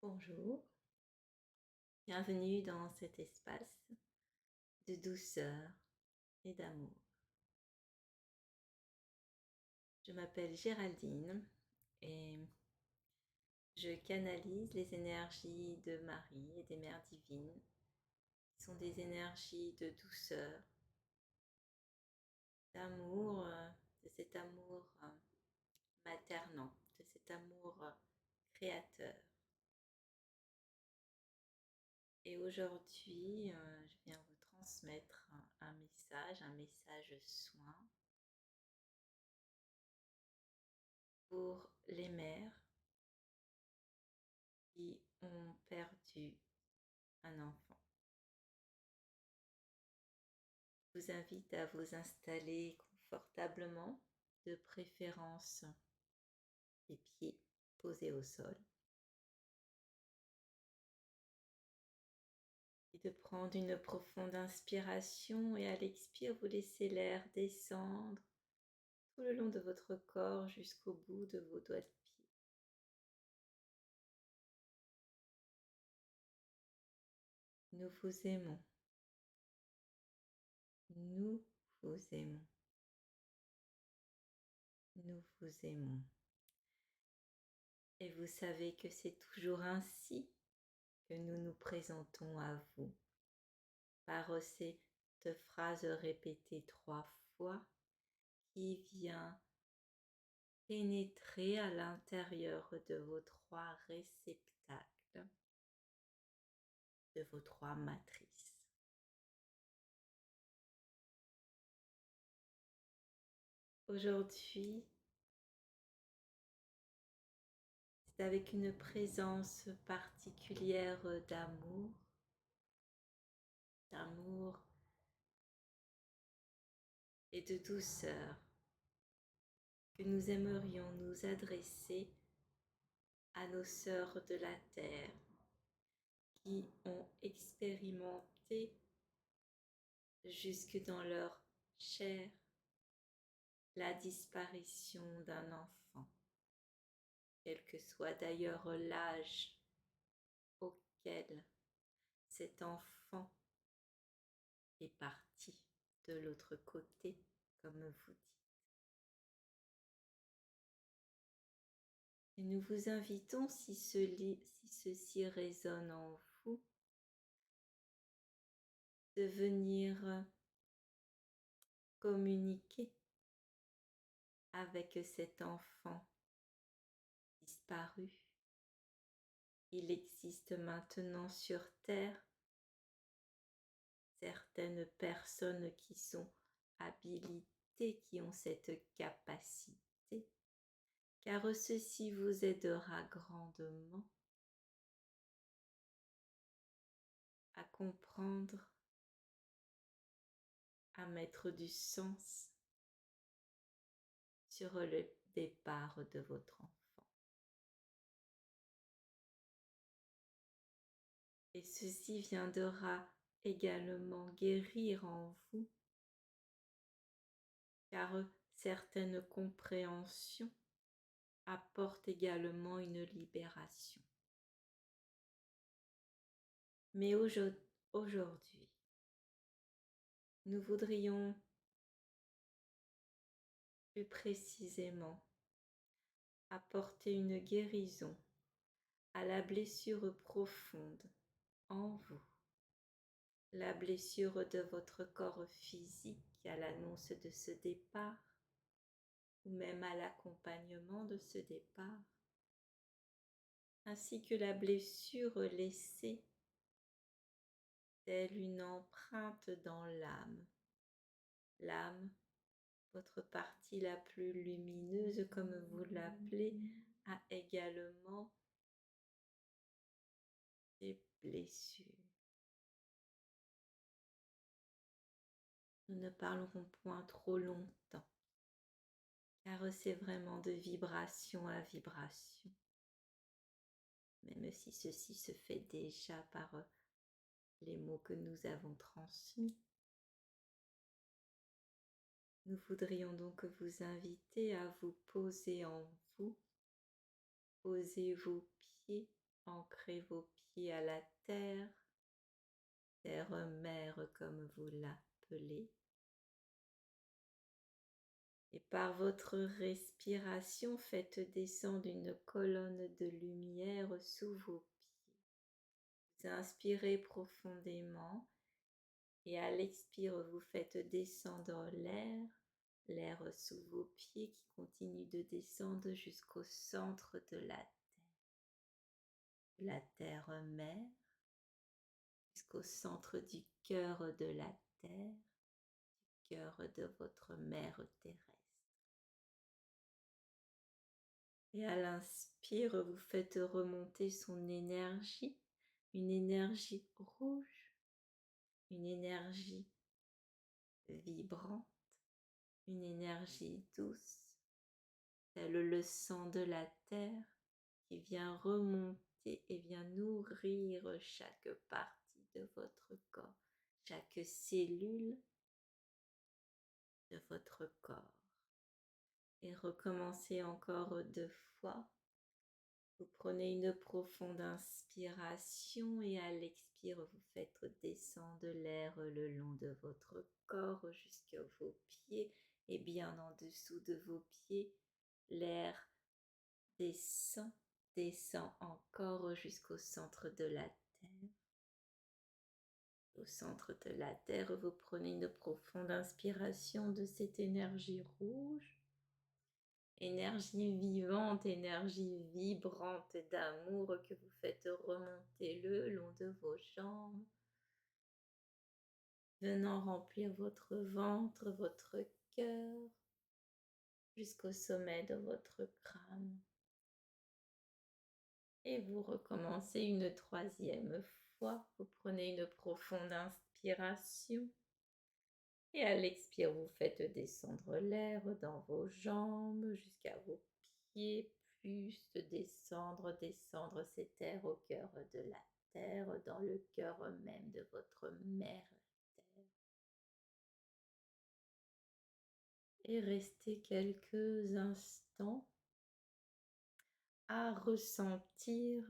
Bonjour, bienvenue dans cet espace de douceur et d'amour. Je m'appelle Géraldine et je canalise les énergies de Marie et des mères divines. Ce sont des énergies de douceur, d'amour, de cet amour maternant, de cet amour créateur. Et aujourd'hui, je viens vous transmettre un message soin pour les mères qui ont perdu un enfant. Je vous invite à vous installer confortablement, de préférence les pieds posés au sol, et de prendre une profonde inspiration, et à l'expire, vous laissez l'air descendre tout le long de votre corps jusqu'au bout de vos doigts de pied. Nous vous aimons. Nous vous aimons. Nous vous aimons. Et vous savez que c'est toujours ainsi que nous nous présentons à vous, par cette phrase répétée 3 fois qui vient pénétrer à l'intérieur de vos 3 réceptacles, de vos 3 matrices. Aujourd'hui, c'est avec une présence particulière d'amour et de douceur que nous aimerions nous adresser à nos sœurs de la Terre qui ont expérimenté jusque dans leur chair la disparition d'un enfant, quel que soit d'ailleurs l'âge auquel cet enfant est parti de l'autre côté, comme vous dites. Et nous vous invitons, si ceci résonne en vous, de venir communiquer avec cet enfant disparu. Il existe maintenant sur Terre certaines personnes qui sont habilitées, qui ont cette capacité, car ceci vous aidera grandement à comprendre, à mettre du sens sur le départ de votre enfant. Et ceci viendra également guérir en vous, car certaines compréhensions apportent également une libération. Mais aujourd'hui, nous voudrions plus précisément apporter une guérison à la blessure profonde en vous, la blessure de votre corps physique à l'annonce de ce départ, ou même à l'accompagnement de ce départ, ainsi que la blessure laissée telle une empreinte dans l'âme. L'âme, votre partie la plus lumineuse, comme vous l'appelez, a également des blessures. Nous ne parlerons point trop longtemps, car c'est vraiment de vibration à vibration, même si ceci se fait déjà par les mots que nous avons transmis. Nous voudrions donc vous inviter à vous poser en vous, poser vos pieds Ancrez vos pieds à la terre, terre-mère comme vous l'appelez. Et par votre respiration, faites descendre une colonne de lumière sous vos pieds. Vous inspirez profondément et à l'expire, vous faites descendre l'air sous vos pieds qui continue de descendre jusqu'au centre de la terre-mère, jusqu'au centre du cœur de la terre, du cœur de votre mère terrestre. Et à l'inspire, vous faites remonter son énergie, une énergie rouge, une énergie vibrante, une énergie douce, tel le sang de la terre qui vient remonter et vient nourrir chaque partie de votre corps, chaque cellule de votre corps. Et recommencez encore 2 fois. Vous prenez une profonde inspiration et à l'expire, vous faites descendre l'air le long de votre corps jusqu'à vos pieds et bien en dessous de vos pieds, l'air descend, descend encore jusqu'au centre de la terre. Au centre de la terre, vous prenez une profonde inspiration de cette énergie rouge. Énergie vivante, énergie vibrante d'amour que vous faites remonter le long de vos jambes, venant remplir votre ventre, votre cœur, jusqu'au sommet de votre crâne. Et vous recommencez une 3e fois. Vous prenez une profonde inspiration. Et à l'expire, vous faites descendre l'air dans vos jambes jusqu'à vos pieds, plus descendre, descendre cet air au cœur de la terre, dans le cœur même de votre mère terre. Et restez quelques instants à ressentir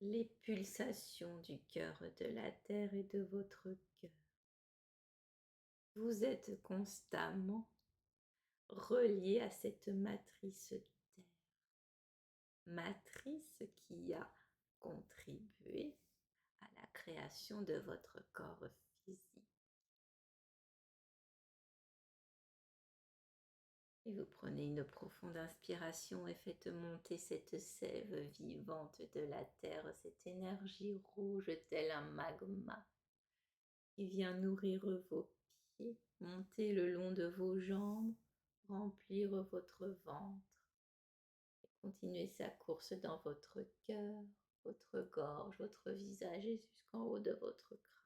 les pulsations du cœur de la terre et de votre cœur. Vous êtes constamment relié à cette matrice terre, matrice qui a contribué à la création de votre corps physique. Et vous prenez une profonde inspiration et faites monter cette sève vivante de la terre, cette énergie rouge telle un magma qui vient nourrir vos pieds, monter le long de vos jambes, remplir votre ventre. Et continuez sa course dans votre cœur, votre gorge, votre visage et jusqu'en haut de votre crâne.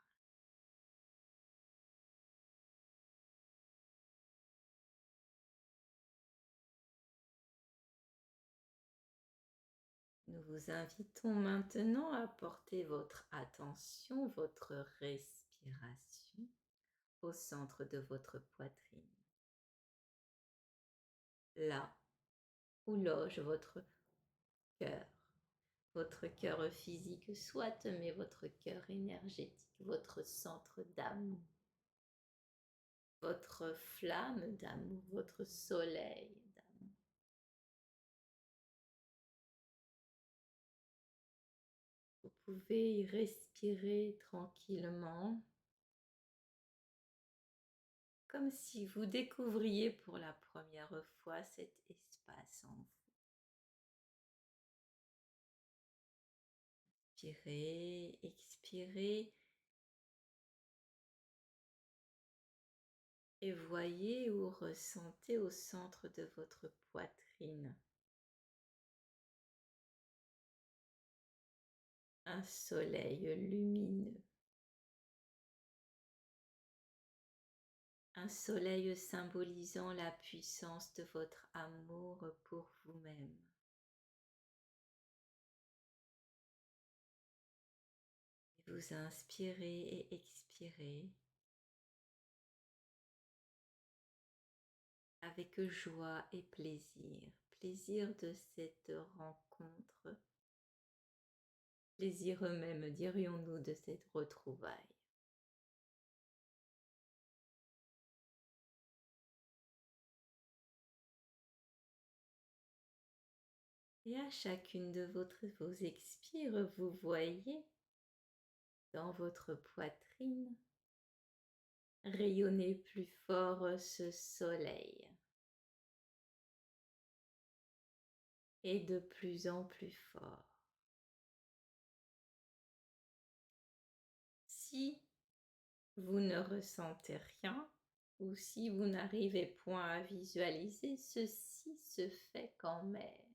Nous vous invitons maintenant à porter votre attention, votre respiration au centre de votre poitrine. Là où loge votre cœur physique soit, mais votre cœur énergétique, votre centre d'amour, votre flamme d'amour, votre soleil d'amour. Vous pouvez y respirer tranquillement, comme si vous découvriez pour la première fois cet espace en vous. Inspirez, expirez et voyez ou ressentez au centre de votre poitrine un soleil lumineux. Un soleil symbolisant la puissance de votre amour pour vous-même. Vous inspirez et expirez avec joie et plaisir, plaisir de cette rencontre, plaisir même, dirions-nous, de cette retrouvaille. Et à chacune de vos expires, vous voyez dans votre poitrine rayonner plus fort ce soleil et de plus en plus fort. Si vous ne ressentez rien ou si vous n'arrivez point à visualiser, ceci se fait quand même.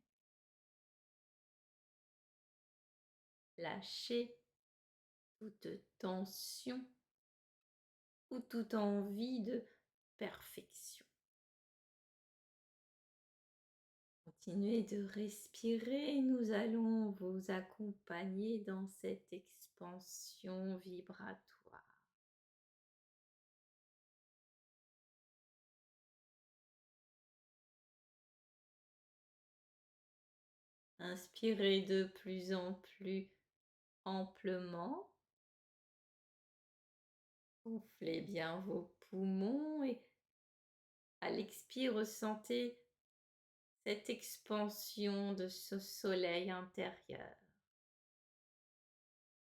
Lâchez toute tension ou toute envie de perfection. Continuez de respirer, nous allons vous accompagner dans cette expansion vibratoire. Inspirez de plus en plus amplement. Gonflez bien vos poumons et à l'expire, ressentez cette expansion de ce soleil intérieur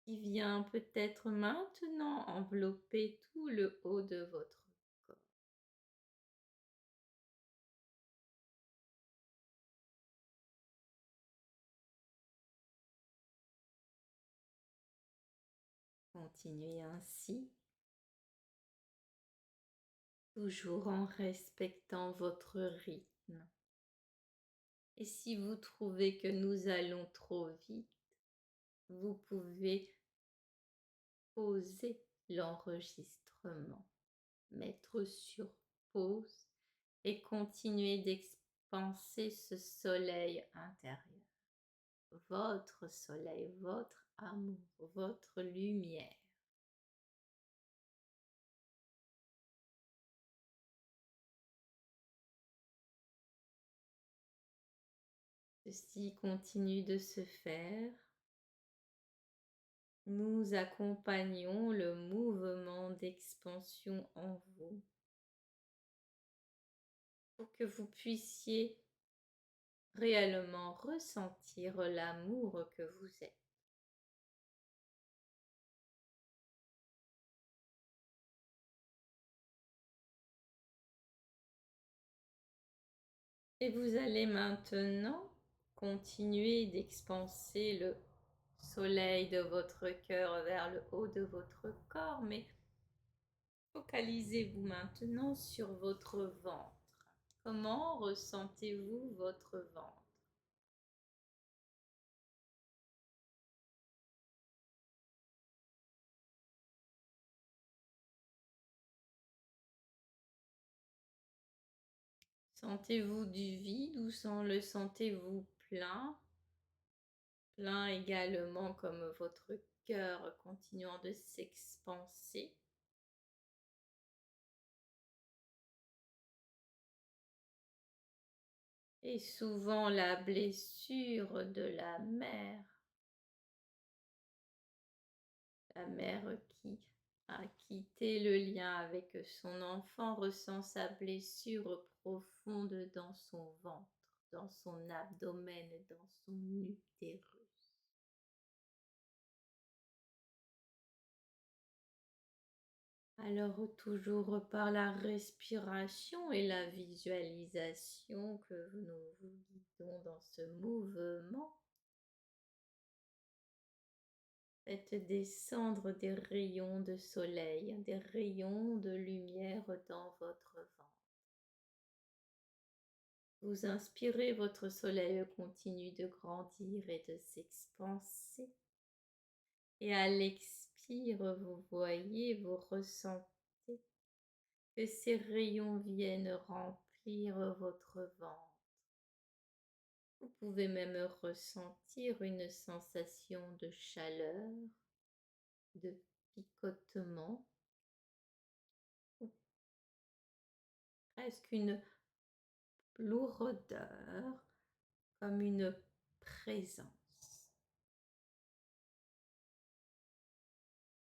qui vient peut-être maintenant envelopper tout le haut de votre corps. Continuez ainsi, toujours en respectant votre rythme. Et si vous trouvez que nous allons trop vite, vous pouvez pauser l'enregistrement, mettre sur pause et continuer d'expanser ce soleil intérieur, votre soleil, votre amour, votre lumière. Ceci continue de se faire. Nous accompagnons le mouvement d'expansion en vous pour que vous puissiez réellement ressentir l'amour que vous êtes. Et vous allez maintenant continuer d'expanser le soleil de votre cœur vers le haut de votre corps, mais focalisez-vous maintenant sur votre ventre. Comment ressentez-vous votre ventre? Sentez-vous du vide ou le sentez-vous plein? Plein également comme votre cœur continuant de s'expanser. Et souvent la blessure de la mère qui a quitté le lien avec son enfant ressent sa blessure profonde dans son ventre, dans son abdomen, dans son utérus. Alors toujours par la respiration et la visualisation que nous vous guidons dans ce mouvement, faites descendre des rayons de soleil, des rayons de lumière dans votre ventre. Vous inspirez, votre soleil continue de grandir et de s'expanser. Et à l'expire, vous voyez, vous ressentez que ces rayons viennent remplir votre ventre. Vous pouvez même ressentir une sensation de chaleur, de picotement, ou presque une lourdeur comme une présence.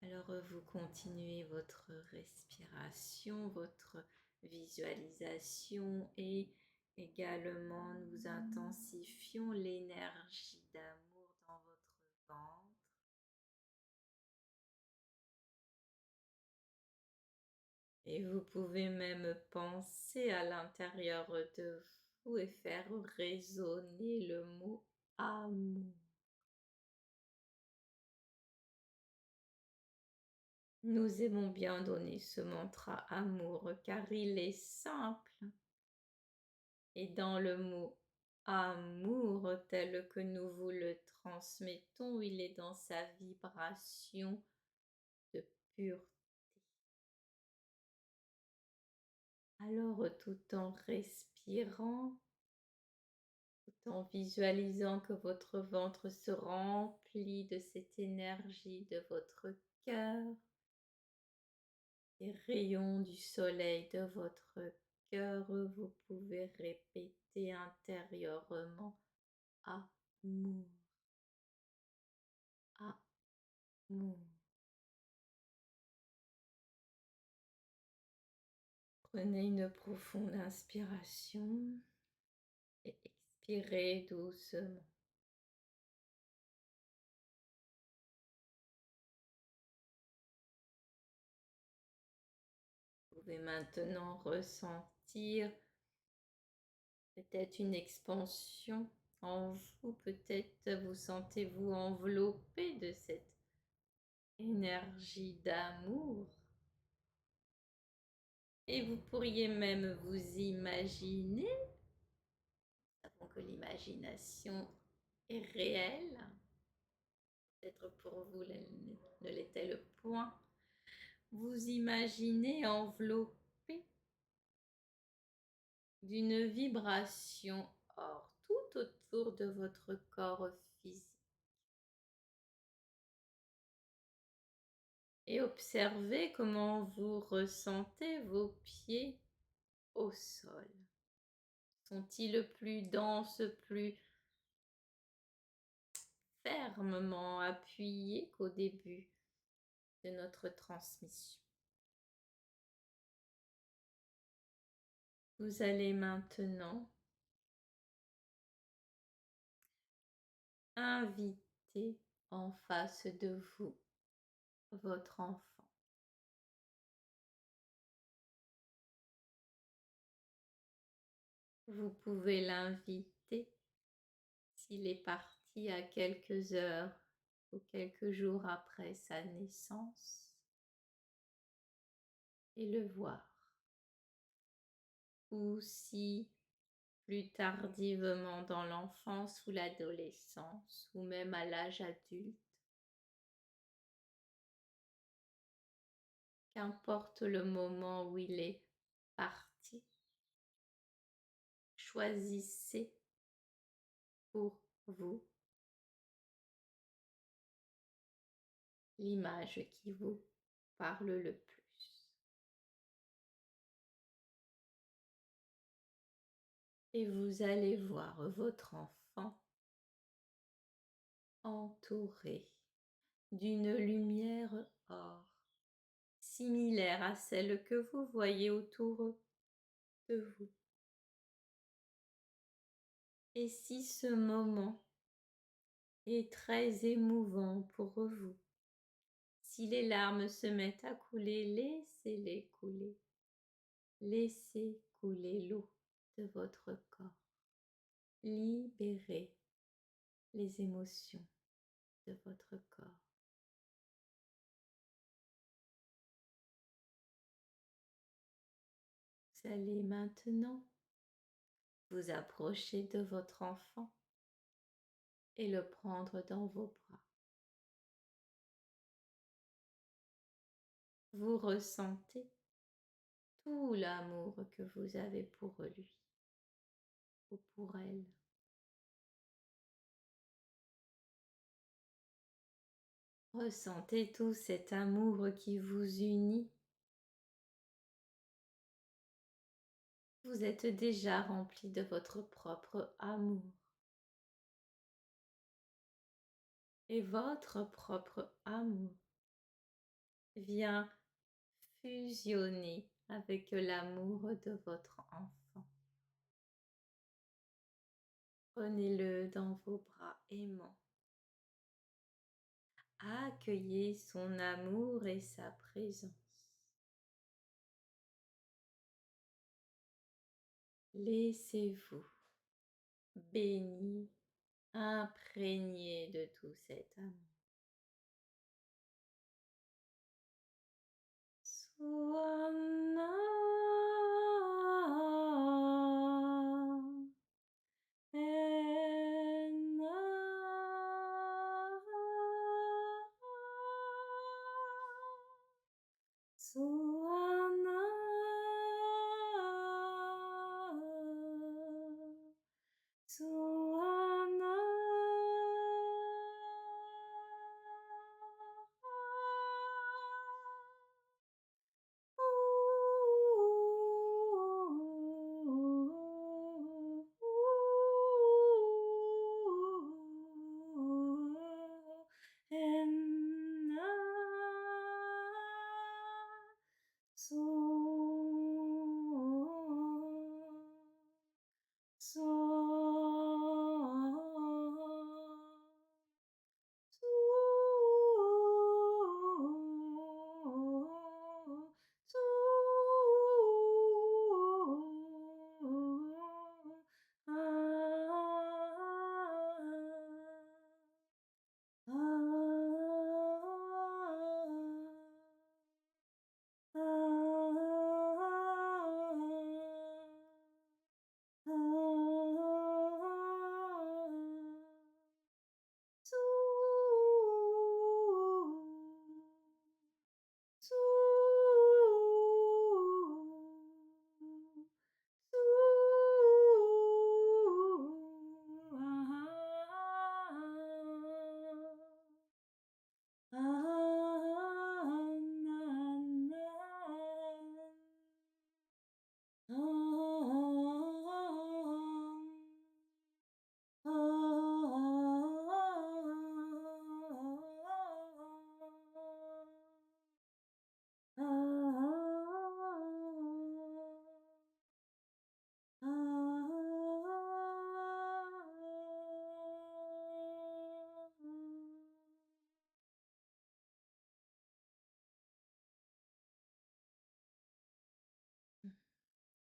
Alors vous continuez votre respiration, votre visualisation et également nous intensifions l'énergie d'amour dans votre ventre. Et vous pouvez même penser à l'intérieur de vous et faire résonner le mot amour. Nous aimons bien donner ce mantra amour car il est simple. Et dans le mot amour tel que nous vous le transmettons, il est dans sa vibration de pureté. Alors tout en respirant, tout en visualisant que votre ventre se remplit de cette énergie de votre cœur, les rayons du soleil de votre cœur, vous pouvez répéter intérieurement amour, amour. Prenez une profonde inspiration et expirez doucement. Vous pouvez maintenant ressentir peut-être une expansion en vous, peut-être vous sentez-vous enveloppé de cette énergie d'amour. Et vous pourriez même vous imaginer, nous savons que l'imagination est réelle, peut-être pour vous ne l'était le point, vous imaginez enveloppé d'une vibration or tout autour de votre corps physique. Et observez comment vous ressentez vos pieds au sol. Sont-ils plus denses, plus fermement appuyés qu'au début de notre transmission? Vous allez maintenant inviter en face de vous votre enfant. Vous pouvez l'inviter s'il est parti à quelques heures ou quelques jours après sa naissance et le voir. Ou si plus tardivement dans l'enfance ou l'adolescence ou même à l'âge adulte, qu'importe le moment où il est parti, choisissez pour vous l'image qui vous parle le plus. Et vous allez voir votre enfant entouré d'une lumière or, similaire à celle que vous voyez autour de vous. Et si ce moment est très émouvant pour vous, si les larmes se mettent à couler, laissez-les couler. Laissez couler l'eau de votre corps. Libérez les émotions de votre corps. Vous allez maintenant vous approcher de votre enfant et le prendre dans vos bras. Vous ressentez tout l'amour que vous avez pour lui ou pour elle. Ressentez tout cet amour qui vous unit. Vous êtes déjà rempli de votre propre amour. et votre propre amour vient fusionner avec l'amour de votre enfant. Prenez-le dans vos bras aimants. Accueillez son amour et sa présence. Laissez-vous béni, imprégné de tout cet amour. Suana, enna, Suana, Suana.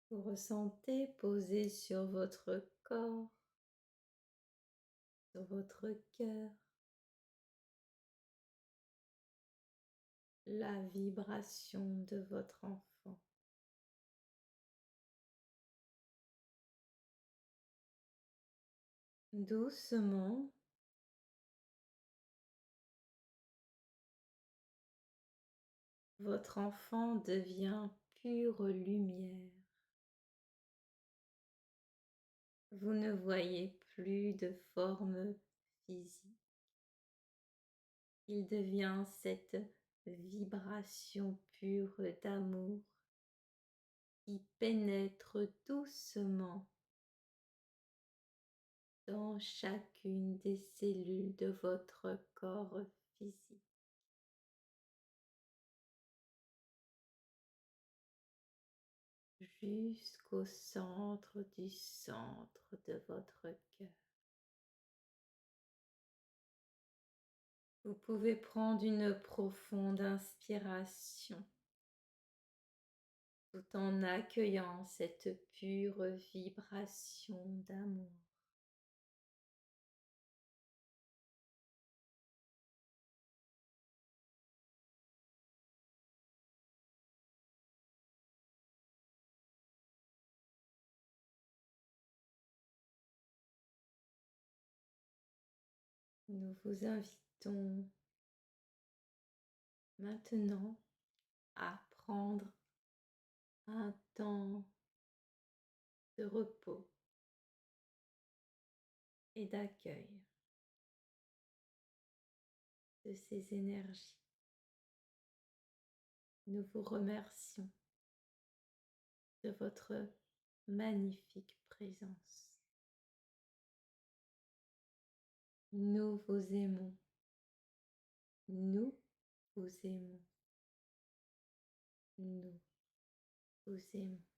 Vous ressentez poser sur votre corps, sur votre cœur, la vibration de votre enfant. Doucement, votre enfant devient pure lumière. Vous ne voyez plus de forme physique. Il devient cette vibration pure d'amour qui pénètre doucement dans chacune des cellules de votre corps physique. Jusqu'au centre du centre de votre cœur. Vous pouvez prendre une profonde inspiration tout en accueillant cette pure vibration d'amour. Nous vous invitons maintenant à prendre un temps de repos et d'accueil de ces énergies. Nous vous remercions de votre magnifique présence. Nous vous aimons Nous vous aimons. Nous vous aimons.